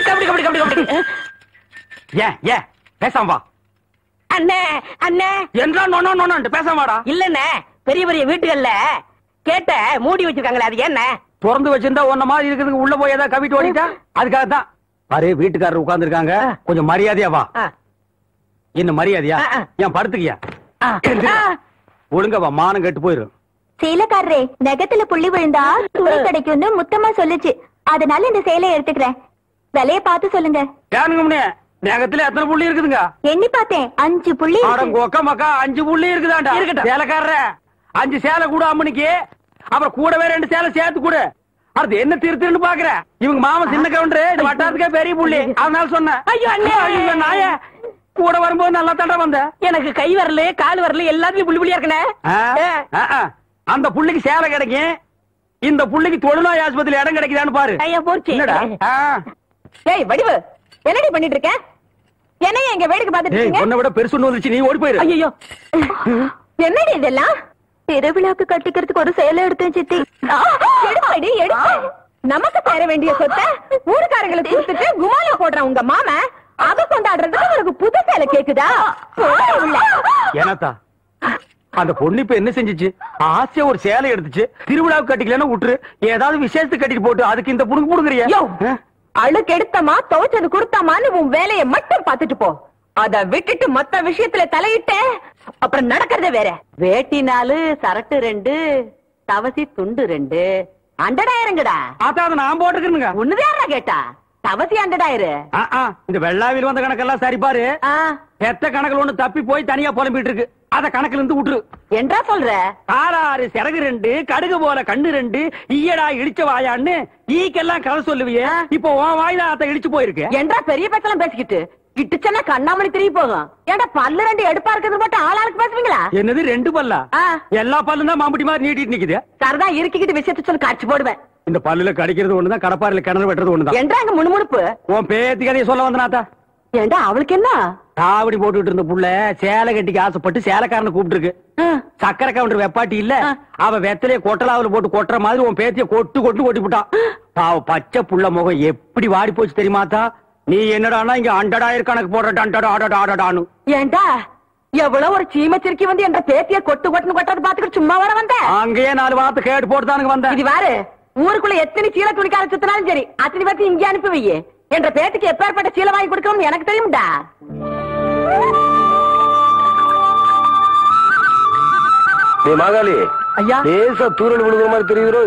கபடி கபடி கபடி கபடி. ஏன் பேசாம வா. அண்ணே அண்ணே என்றா நோன்னு பேசாம வாடா. இல்லண்ணே, பெரிய பெரிய வீட்டுகள்ல கேட்ட மூடி வச்சிருக்காங்களே, அது என்ன? திறந்து வச்சிருந்தா ஒன்ன மாதிரி இருக்கிறதுக்கு உள்ள போய் ஏதாவது கவிட்டு ஓடிட்டா அதுக்காகத்தான். பாரு, வீட்டுக்காரர் உட்கார்ந்து இருக்காங்க, கொஞ்சம் மரியாதையா வா. என்ன மரியாதையா? ஏன் படுத்துக்கியா? ஒழுங்க வா, மானம் கெட்டு போயிரும். சேலைக்காரரே, நெகத்துல புள்ளி விழுந்தா துணி கிடைக்கும்னு முத்தமா சொல்லுச்சு, அதனால இந்த சேலையை எடுத்துக்கிறேன். விலைய பார்த்து சொல்லுங்க. ஏனுங்க நகத்துல எத்தனை புள்ளி இருக்குதுங்க? எண்ணி பார்த்தேன், 5 புள்ளி. மக்கா 5 புள்ளி இருக்குதாண்டா. இருக்கட்டும் சேலைக்காரர, 5 சேலை கூட அம்மனுக்கு, அப்புறம் கூடவே 2 சேலை சேர்த்து கூட. அது என்ன திருத்துன்னு பாக்குற? இவங்க மாமன் சின்ன கவுண்டரு, இந்த வட்டாரத்துக்கே பெரிய புள்ளி, அதனால சொன்னேன். ஐயோ அண்ணே, ஐயோ நாய, கூட வரும்போது நல்லா தண்டை வந்த. எனக்கு கை வரல கால் வரல எல்லாத்துலயும் புள்ளி புள்ளியா இருக்கனே. அந்த புள்ளிக்கு சேலை கிடைக்கும், இந்த புள்ளிக்கு தொழுநோய் ஆஸ்பத்திரி இடம் கிடைக்குதான்னு பாரு. ஐயா போச்சு. ஏய் வடிவு, என்னடி பண்ணிட்டு இருக்க? என்னைய எங்க வேடிக்கை பார்த்துட்டு இருக்கீங்க? உன்னை விட பெருசு ஒண்ணு வந்துச்சு, நீ ஓடி போயிரு. ஐயோ என்னடி இதெல்லாம்? திருவிழாக்கு கட்டிக்கிறதுக்கு ஒரு சேலை எடுத்தேன் சித்தி. எடுப்படி எடுத்து நமக்கு தர வேண்டிய சொத்தை ஊருக்காரங்களுக்கு கொடுத்துட்டு குமாலா போடுறான் உங்க மாமா. அத கொண்டாடுறதுக்கு உனக்கு புது சேலை கேக்குதா? ஏனாத்தா, அந்த பொண்ணு இப்ப என்ன செஞ்சிச்சு? ஆசையா ஒரு சேலை எடுத்துச்சு, திருவிழாவுக்கு கட்டிக்கலன்னு விட்டுரு, ஏதாவது விசேஷத்துக்கு கட்டிட்டு போட்டு அதுக்கு இந்த புடுங்க புடுங்குறியா? அழுக்கு எடுத்தமா துவைச்சது கொடுத்தாமான்னு உன் வேலையை மட்டும் பாத்துட்டு போ. அத விட்டுட்டு மத்த விஷயத்துல தலையிட்ட அப்புறம் நடக்கிறதே வேற. வேட்டி 4, சரட்டு 2, தவசி துண்டு 2, அண்டடாயிரங்கடா. அதான் நான் போட்டுக்கிறேங்க. ஒண்ணுதான் கேட்டா தவசி அண்டடாயிரு. இந்த வெள்ளாவில் வந்த கணக்கெல்லாம் சரி பாரு. எத்த கணக்குல ஒண்ணு தப்பி போய் தனியா புலம்பிட்டு இருக்கு, அத கணக்குல இருந்து விட்டுரு. என்றா சொல்ற? 6 சிறகு 2, கடுகு போல கண்ணு 2, ஈயடா இடிச்ச வாயான்னு ஈக்கெல்லாம் கதை சொல்லுவியே, இப்போ உன் வாயில அத இடிச்சு போயிருக்கு. என்றா பெரிய பேச்செல்லாம் பேசிக்கிட்டு இட்டுச்சன்னா கண்ணாமணி திரும்பி போகும். ஏன்டா பல்லு 2 எடுப்பா இருக்கிறது மட்டும் ஆளாளுக்கு பேசுவீங்களா? என்னது 2 பல்லா? எல்லா பல்லும் தான் மாம்பட்டி மாதிரி நீட்டிட்டு நிக்குது. சரதா இருக்கிட்டு விஷயத்த சொல்லி காட்சி போடுவேன். இந்த பல்லுல கடிக்கிறது ஒண்ணுதான், கடப்பாரில கிணறு வெட்டுறது ஒண்ணுதான். என்றாங்க முணுமுணுப்பு. உன் பேத்தி கதையை சொல்ல வந்தனாத்தா. ஏண்டா அவளுக்கு என்ன? காவடி போட்டுட்டு இருந்த புள்ள சேலை கட்டிக்கு ஆசைப்பட்டு சேலைக்காரனை கூப்பிட்டு இருக்கு. சக்கரை கவுண்டர் வெப்பாட்டி இல்ல, அவ வெத்தலைய கொட்டலாவில போட்டு கொட்டுற மாதிரி உன் பேத்திய கொட்டு கொட்டி போட்டான். பாவ பச்சை புள்ள முகம் எப்படி வாடி போச்சு தெரியுமாத்தா? நீ என்னடானா இங்க அண்டடாயிரம் கணக்கு போடுறான்னு. ஏண்டா எவ்வளவு ஒரு சீமச்சிருக்கி வந்து என்ற பேத்திய கொட்டு கொட்டுன்னு கொட்டாது பாத்துக்கிட்டு சும்மா வர வந்த? அங்கேயே 4 வார்த்தை கேட்டு போட்டுதானுங்க வந்தேன். இது வேறு ஊருக்குள்ள எத்தனை சீலை துணிக்கார சுத்தினாலும் சரி, அத்தனை பேர்த்து இங்கே அனுப்பி வையே. என்ற பேத்துக்கு எப்பேற்பட்ட சீலை வாங்கி கொடுக்கணும்னு எனக்கு தெரியும்டா. மாகாளி ஐயா, லேசா தூரல் விழுகிற மாதிரி தெரியுதோ?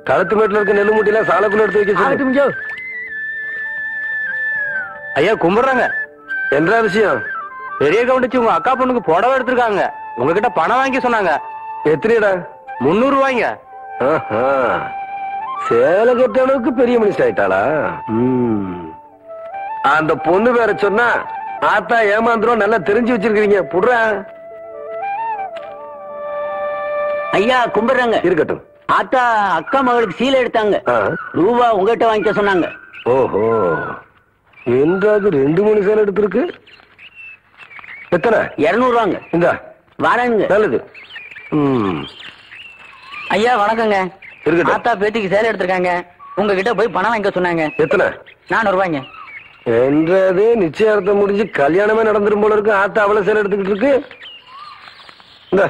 களத்து மேட்டுல இருக்க நெல்லு மூட்டையில சாலைக்குள்ள எடுத்து வைக்க. ஐயா கும்பிடுறாங்க. என்ன விஷயம்? பெரிய கவுண்டிச்சு உங்க அக்கா பொண்ணுக்கு புடவை எடுத்திருக்காங்க, உங்ககிட்ட பணம் வாங்கி சொன்னாங்க. எத்தனைடா? 300 ரூபாய்ங்க. சேலை கட்ட அளவுக்கு பெரிய மனுஷன் ஆயிட்டாளா? அந்த பொண்ணு வேற சொன்னா ஆத்தா ஏமாந்துரும், நல்லா தெரிஞ்சு வச்சிருக்கீங்க. புடுற ஐயா கும்பிடுறாங்க. இருக்கட்டும். ஆத்தா அக்கா மகளுக்கு சீலை எடுத்தாங்க, ரூபா உங்ககிட்ட வாங்கிக்க சொன்னாங்க. ஓஹோ, என்றாவது 2-3 சேலை எடுத்திருக்கு. எத்தனை? 200 ரூபாங்க. இந்த வாரங்க. நல்லது. ஐயா வணக்கங்க. இருக்கட்டும். ஆத்தா பேத்திக்கு சேலை எடுத்திருக்காங்க, உங்ககிட்ட போய் பணம் வாங்கிக்க சொன்னாங்க. எத்தனை? 400 ரூபாய்ங்க. என்றது நிச்சயார்த்தம் முடிஞ்சு கல்யாணமே நடந்துரும் போல இருக்கு. ஆத்தா அவ்வளவு சேலை எடுத்துக்கிட்டு இருக்கு. இந்த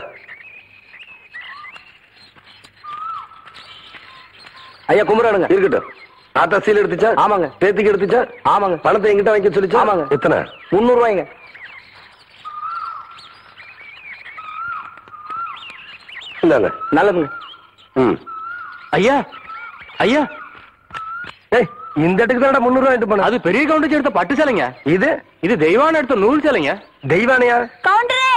ஐயா கும்பிடானுங்க. இருக்கட்டும். ஆத்தா சீலை எடுத்துச்சா? ஆமாங்க. பேத்திக்கு எடுத்துச்சா? ஆமாங்க. பணத்தை எங்கிட்ட வாங்கி சொல்லிச்சா? ஆமாங்க. எத்தனை? 300 ரூபாய்ங்க. இந்தாங்க. நல்லதுங்க. ஐயா ஐயா, இந்த இடத்துக்கு தான் 300 ரூபாய் எடுத்து போன. அது பெரிய கவுண்டர் எடுத்த பட்டு சேலைங்க. இது தெய்வான எடுத்த நூல் சேலைங்க. தெய்வானையா? கவுண்டரே,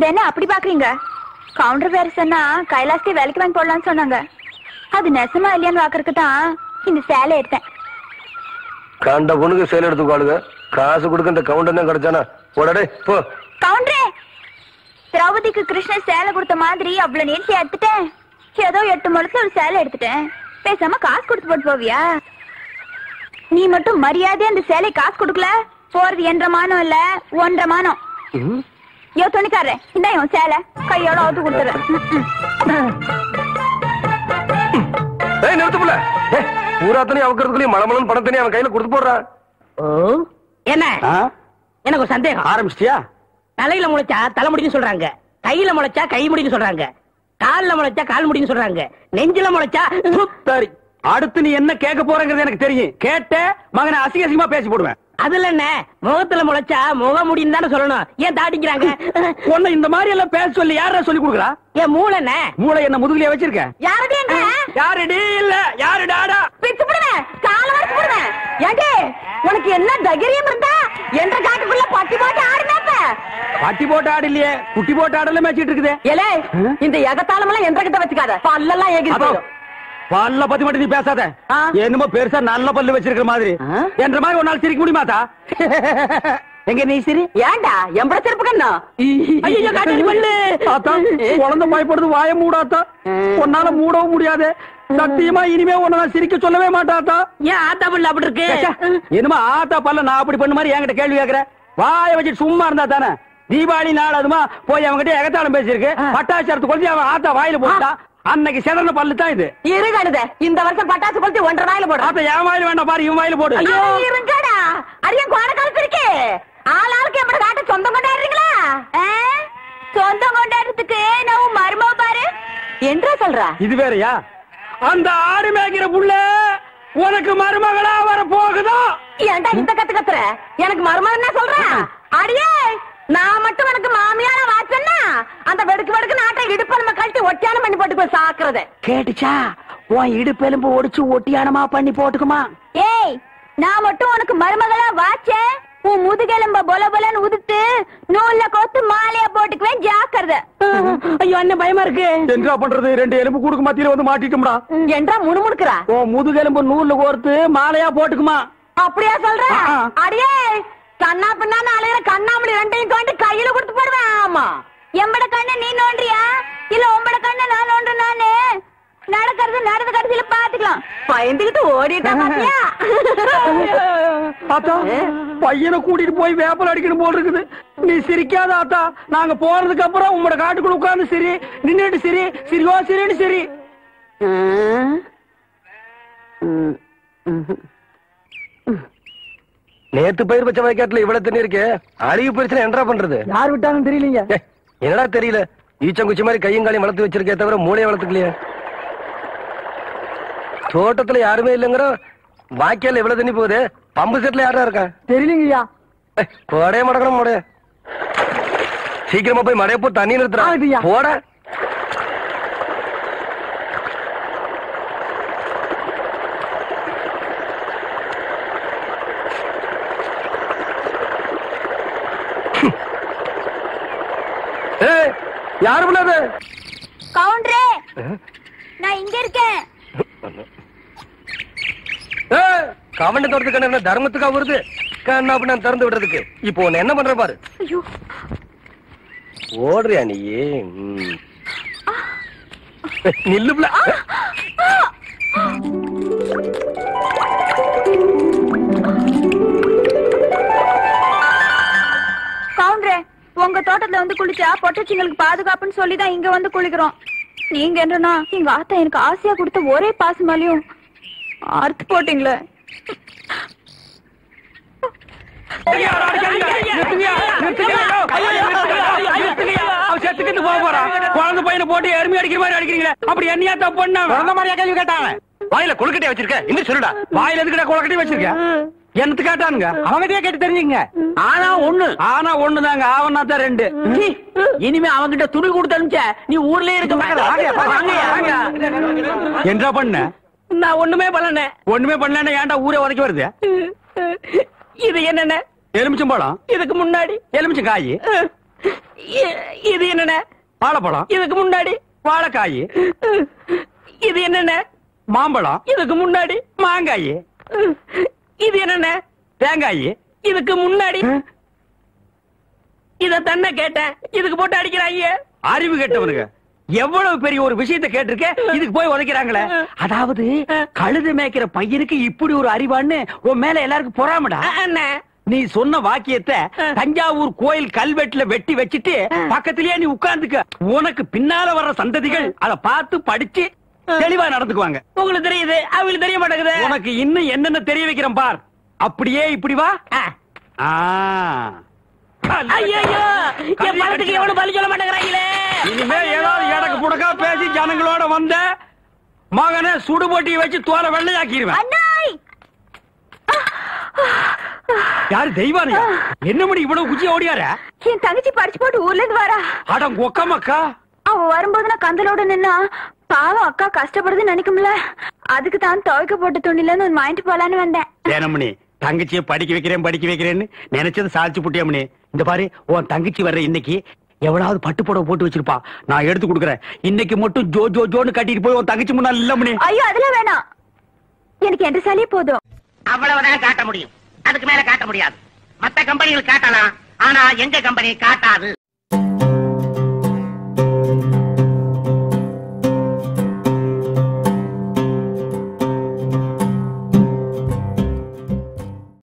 என்ன அப்படி பாக்குறீங்க? கவுண்டர் வேற சொன்னா கைலாசத்தை வேலைக்கு வாங்கி போடலான்னு சொன்னாங்க. அது நெசமா இல்லையான்னு பாக்குறதுக்கு தான் இந்த சேலை எடுத்தேன். கண்ட பொண்ணுக்கு சேலை எடுத்துக்காளுங்க, காசு கொடுக்க இந்த கவுண்டர் தான் கிடைச்சானா? போடே போ. கவுண்டரே, திரௌபதிக்கு கிருஷ்ணன் சேலை கொடுத்த மாதிரி அவ்வளவு நீட்சி எடுத்துட்டேன். ஏதோ 8 முழத்துல ஒரு சேலை எடுத்துட்டேன். பேசாம காசு கொடுத்து போட்டு போவியா? நீ மட்டும் மரியாதை அந்த சேலை காசு கொடுக்கல, போறது 1.5 மானம் இல்ல 1.5 மானம். யோ துணிக்காரே, இந்த சேலை கையோட அவுத்து கொடுத்துறேன். நிறுத்தப்புல பூராத்தனையும் அவக்கிறதுக்குள்ளயும் மலமலன் பணத்தனையும் அவன் கையில கொடுத்து போடுறான். என்ன எனக்கு ஒரு சந்தேகம். ஆரம்பிச்சிட்டியா? தலையில முளைச்சா தலைமுடின்னு சொல்றாங்க, கையில முளைச்சா கை முடின்னு சொல்றாங்க, கால்ல முளைச்சா கால் முடின்னு சொல்றாங்க, நெஞ்சில முளைச்சா. சரி, அடுத்து நீ என்ன கேட்க போறங்கிறது எனக்கு தெரியும். கேட்ட மகனை அசிங்க அசிங்கமா பேசி போடுவேன். அதுல என்ன, முகத்துல முளைச்சா முக முடின்னு தானே சொல்லணும். ஏன் தாட்டிக்கிறாங்க? உன்னை இந்த மாதிரி எல்லாம் பேச சொல்லி யாரா சொல்லி கொடுக்குறா? என் மூளை என்ன மூளை என்ன முதுகுலயே வச்சிருக்க? யாருடி இல்ல யாருடாடா பிச்சு போடுவேன், கால வரைக்கும் போடுவேன். ஏண்டே உனக்கு என்ன தைரியம் இருந்தா என்ற காட்டுக்குள்ள பட்டி போட்டு ஆடுனாப்ப? பட்டி போட்டு ஆடு இல்லையே, குட்டி போட்டு ஆடல மேய்ச்சிட்டு இருக்குது. ஏலே, இந்த எகத்தாளம் எல்லாம் எந்த கிட்ட வச்சுக்காத, பல்லெல்லாம் ஏகி போயிடும். பல்ல பத்தி மட்டும் நீ பேசாத. என்னமோ பெருசா நல்ல பல்லு வச்சிருக்கிற மாதிரி என்ற மாதிரி ஒரு நாள் சிரிக்க முடியுமாத்தா? எங்க நீ சிரி. ஏண்டா எம்பட சிரிப்பு கண்ணா? ஐயோ காட்டு பல்லு. ஆத்தா குழந்தை பயப்படுது, வாய மூடாத்தா. உன்னால மூடவும் முடியாது. சத்தியமா இனிமே உன்ன சிரிக்க சொல்லவே மாட்டாத்தா. ஏன் ஆத்தா பல்லு அப்படி இருக்கு? என்னமா ஆத்தா பல்ல நான் அப்படி பண்ண மாதிரி என்கிட்ட கேள்வி கேக்குற? வாய வச்சுட்டு சும்மா இருந்தா தானே. தீபாவளி நாள் அதுமா போய் அவன்கிட்ட எகத்தாளம் பேசிருக்கு. பட்டாசு கொளுத்தி அவன் ஆத்தா வாயில போட்டா. அன்னைக்கு செதறன பல்லு தான் இது. இருங்கடா, இந்த வருஷம் பட்டாசு கொளுத்தி 1.5 வாயில போடு. ஆத்தா என் வாயில வேண்டாம் பாரு, இவன் வாயில போடு. இருங்கடா, அரியன் கோண காலத்து இருக்கு. ஆளாளுக்கு எப்படி காட்ட சொந்தம் கொண்டாடுறீங்களா? சொந்தம் கொண்டாடுறதுக்கு நான் மருமோ பாரு என்றா சொல்ற? இது வேறயா? அந்த ஆடு மேய்க்கிற புள்ள உனக்கு மருமகளா வர போகுதோ? ஏன்டா இந்த கத்துற? எனக்கு மருமகன் என்ன சொல்ற? அடியே, நான் மட்டும் எனக்கு மாமியார வாச்சன்னா அந்த வெடுக்கு வெடுக்கு நாட்டை இடுப்பெலும்பு கழட்டி ஒட்டியானம் பண்ணி போட்டுக்கோ. சாக்குறது கேட்டுச்சா? உன் இடுப்பெலும்பு ஒடிச்சு ஒட்டியானமா பண்ணி போட்டுக்குமா? ஏய், நான் மட்டும் உனக்கு மருமகளா வாச்சேன், உன் முதுகெலும்ப பொல பொலன்னு உதுத்து நூல்ல கோத்து மாலையா போட்டுக்குவேன். ஜாக்கிரதை. ஐயோ அண்ணன் பயமா இருக்கு. என்ன பண்றது? 2 எலும்பு கூடுக்கு மத்தியில வந்து மாட்டிட்டோம்டா. என்றா முணுமுணுக்குறா? உன் முதுகெலும்பு நூல்ல கோர்த்து மாலையா போட்டுக்குமா? அப்படியா சொல்ற? அடியே, கண்ணா பின்னா அலையிற கண்ணாமணி 2ஐயும் தோண்டி கையில கொடுத்து போடுவேன். ஆமா, எம்பட கண்ண நீ நோண்டியா இல்ல உம்பட கண்ண நான் நோண்டு? நானு நடக்கிறது நடந்த கடைசியில பாத்துக்கலாம். பயந்துகிட்டு ஓடிட்டா பாத்தியா? ஆத்தா பையனை கூட்டிட்டு போய் வேப்பல் அடிக்கணும் போல் இருக்குது. நீ சிரிக்காத ஆத்தா. நாங்க போறதுக்கு அப்புறம் உங்களோட காட்டுக்குள்ள உட்கார்ந்து சரி, நின்னுட்டு சரி, சிரிவா சரின்னு சரி. நேத்து பயிர் வச்ச வயக்காட்டுல இவ்வளவு தண்ணி இருக்கு. அழிவு பிரச்சனை என்ன பண்றது? யார் விட்டாங்கன்னு தெரியலீங்க. என்னடா தெரியல, ஈச்சங்குச்சி மாதிரி கையும் காலையும் வளர்த்து வச்சிருக்கே தவிர மூளையை வளர்த்துக்கலையே. தோட்டத்துல யாருமே இல்லங்கிற வாய்க்கால எவ்வளவு தண்ணி போகுது. பம்பு செட்ல யாரா இருக்கா? தெரியலீங்கய்யா. போடே மடக்கணும் மடைய. சீக்கிரமா போய் மடைய போ, தண்ணி நிறுத்துறான் போட. யாரு பண்ணாது? கவுண்டரே, நான் இங்க இருக்கேன். கவண்ட தோட்டத்துக்கு என்ன தர்மத்துக்கா வருது? கண்ணா அப்படி நான் திறந்து விடுறதுக்கு. இப்போ உன்னை என்ன பண்ற பாரு. ஓடுறியா நீ? நில்லுப்ல. கவுண்டரே, உங்க தோட்டத்துல வந்து குளிச்சா பொட்டச்சிங்களுக்கு பாதுகாப்புன்னு சொல்லிதான் இங்க வந்து குளிக்கிறோம். நீங்க என்னன்னா எங்க ஆத்தா எனக்கு ஆசையா கொடுத்த ஒரே பாசமாலையும் அறுத்து போட்டீங்களே. குழந்தை பையனை போட்டு எருமை அடிக்கிற மாதிரி அடிக்கிறீங்களா? அப்படி என்னையா தப்பு பண்ண? குழந்தை மாதிரியா கேள்வி கேட்டாங்க? வாயில கொழுக்கட்டையா வச்சிருக்க? இன்னும் சொல்லுடா. வாயில எதுக்கிட்ட கொழுக்கட்டையும் வச்சிருக்க? என்னத்து கேட்டானுங்க? அவங்கிட்டயே கேட்டு தெரிஞ்சுங்க. ஆனா ஒண்ணுதாங்க, ஆவனா தான் 2. இனிமே அவங்கிட்ட துணி கொடுத்து அனுப்பிச்ச நீ ஊர்லயே இருக்க. என்ன பண்ண? நான் ஒண்ணுமே பண்ணல. ஒண்ணுமே பண்ணல. ஏன்டா ஊரே உதைக்க வருது? இது என்னென்ன? எலுமிச்சம்பழம். இதுக்கு முன்னாடி எலுமிச்சங்காய். இது என்னென்ன? வாழைப்பழம். இதுக்கு முன்னாடி வாழைக்காய். இது என்னென்ன? மாம்பழம். இதுக்கு முன்னாடி மாங்காய். இது என்னென்ன? தேங்காய். இதுக்கு முன்னாடி இத தன்ன கேட்டேன். இதுக்கு போட்டு அடிக்கிறாங்க. அறிவு கேட்டவனுங்க எவ்வளவு பெரிய ஒரு விஷயத்தை கேட்டிருக்க, இதுக்கு போய் உதைக்கிறாங்களே. அதாவது கழுது மேய்க்கிற பையனுக்கு இப்படி ஒரு அறிவான்னு உன் மேல எல்லாருக்கும் பொறாமடா. நீ சொன்ன வாக்கியத்தை தஞ்சாவூர் கோயில் கல்வெட்டுல வெட்டி வச்சிட்டு பக்கத்திலேயே நீ உட்கார்ந்துக்க. உனக்கு பின்னால வர்ற சந்ததிகள் அத பார்த்து படிச்சு தெளிவா நடந்துக்குவாங்க. உங்களுக்கு தெரியுது, அவங்களுக்கு தெரிய மாட்டேங்குது. உனக்கு இன்னும் என்னென்ன தெரிய வைக்கிறேன் பார். அப்படியே இப்படி வா. ஐயோ, என் பணத்துக்கு எவ்வளவு பலி சொல்ல மாட்டேங்கிறாங்களே. இனிமே ஏதாவது எடக்கு புடக்கா பேசி ஜனங்களோட வந்த மகனை சுடுபொட்டி வச்சு தோலை வெள்ளையாக்கிடுவேன். யாரு தெய்வானியா? என்ன மணி இவ்வளவு குச்சி ஓடியார? என் தங்கச்சி படிச்சு போட்டு ஊர்ல இருந்து வரா. அடம் கொக்கமக்கா. அவ வரும்போது நான் கந்தலோட நின்னா பாவம் அக்கா கஷ்டப்படுது நினைக்கும்ல. அதுக்கு தான் துவைக்க போட்டு துணில இருந்து வாங்கிட்டு போலான்னு வந்தேன். ஏனமணி தங்கச்சியை படிக்க வைக்கிறேன்னு நினைச்சது சாதிச்சு புட்டியமணி. இந்த பாரு, உன் தங்கச்சி வர்ற இன்னைக்கு எவ்வளவு பட்டு புடவை போட்டு வச்சிருப்பா. நான் எடுத்து கொடுக்குறேன். இன்னைக்கு மட்டும் ஜோ ஜோ ஜோன்னு கட்டிட்டு போய் உன் தங்கச்சி முன்னாள் இல்லமணி. ஐயோ அதெல்லாம் வேணாம், எனக்கு என்ற சாலியே போதும். அவ்வளவுதான் காட்ட முடியும், அதுக்கு மேல காட்ட முடியாது. மத்த கம்பெனிகள் காட்டலாம், ஆனா எங்க கம்பெனி காட்டாது.